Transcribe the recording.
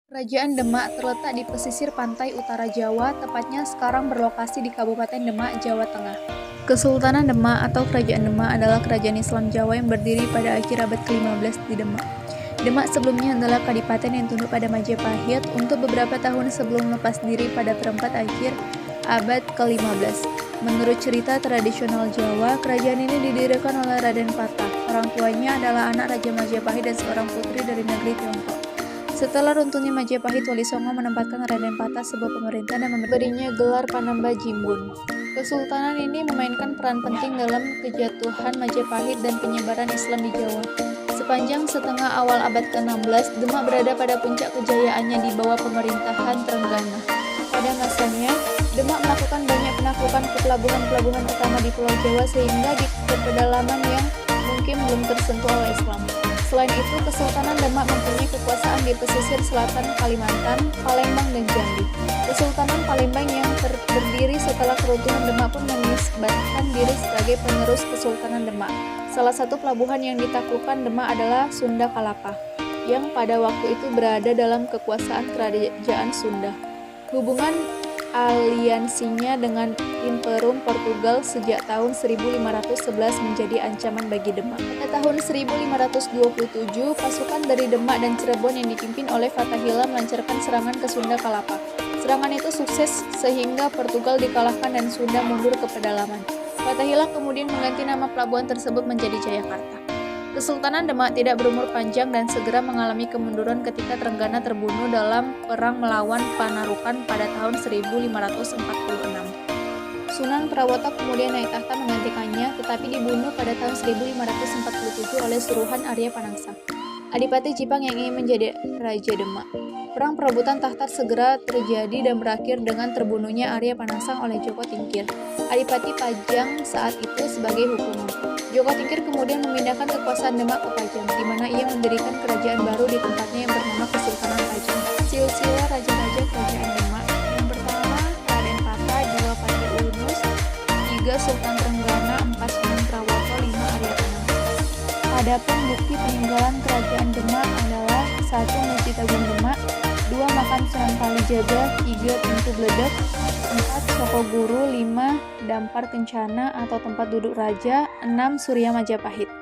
Kerajaan Demak terletak di pesisir pantai utara Jawa, tepatnya sekarang berlokasi di Kabupaten Demak, Jawa Tengah. Kesultanan Demak atau Kerajaan Demak adalah kerajaan Islam Jawa yang berdiri pada akhir abad ke-15 di Demak. Demak sebelumnya adalah kadipaten yang tunduk pada Majapahit untuk beberapa tahun sebelum melepas diri pada perempat akhir abad ke-15. Menurut cerita tradisional Jawa, kerajaan ini didirikan oleh Raden Patah. Orang tuanya adalah anak Raja Majapahit dan seorang putri dari negeri Tiongkok. Setelah runtuhnya Majapahit, Wali Songo menempatkan Raden Patah sebagai pemerintah dan memberinya gelar Panamba Jimbun. Kesultanan ini memainkan peran penting dalam kejatuhan Majapahit dan penyebaran Islam di Jawa. Sepanjang setengah awal abad ke-16, Demak berada pada puncak kejayaannya di bawah pemerintahan Trenggana. Pada masanya, Demak melakukan banyak penaklukan ke pelabuhan-pelabuhan utama di Pulau Jawa sehingga di pedalaman yang mungkin belum tersentuh oleh Islam. Selain itu, Kesultanan Demak mempunyai kekuasaan di pesisir selatan Kalimantan, Palembang, dan Jambi. Kesultanan Palembang yang berdiri setelah keruntuhan Demak pun menisbatkan diri sebagai penerus Kesultanan Demak. Salah satu pelabuhan yang ditaklukkan Demak adalah Sunda Kelapa, yang pada waktu itu berada dalam kekuasaan Kerajaan Sunda. Hubungan aliansinya dengan Imperium Portugal sejak tahun 1511 menjadi ancaman bagi Demak. Pada tahun 1527, pasukan dari Demak dan Cirebon yang dipimpin oleh Fathahillah melancarkan serangan ke Sunda Kelapa. Serangan itu sukses sehingga Portugal dikalahkan dan Sunda mundur ke pedalaman. Fathahillah kemudian mengganti nama pelabuhan tersebut menjadi Jayakarta. Kesultanan Demak tidak berumur panjang dan segera mengalami kemunduran ketika Trenggana terbunuh dalam perang melawan Panarukan pada tahun 1546. Sunan Prawata kemudian naik tahta menggantikannya, tetapi dibunuh pada tahun 1547 oleh suruhan Arya Panangsa, Adipati Jipang yang ingin menjadi Raja Demak. Perang perebutan tahta segera terjadi dan berakhir dengan terbunuhnya Arya Panangsang oleh Joko Tingkir, Adipati Pajang saat itu sebagai hukuman. Joko Tingkir kemudian memindahkan kekuasaan Demak ke Pajang, di mana ia mendirikan kerajaan baru di tempatnya yang bernama Kesultanan Pajang. Silsilah raja-raja kerajaan Demak yang pertama Raden Patah, 2 Patih Ulmus, 3 Sultan Trenggana, 4 Sunan Prawata, 5 Arya Panangsa. Adapun bukti peninggalan kerajaan Demak adalah 1 Masjid Agung Demak, 2 Makam Sunan Kalijaga, 3 Pintu Bledek, 4 Sokoguru, 5 Dampar Kencana atau tempat duduk raja, 6 Surya Majapahit.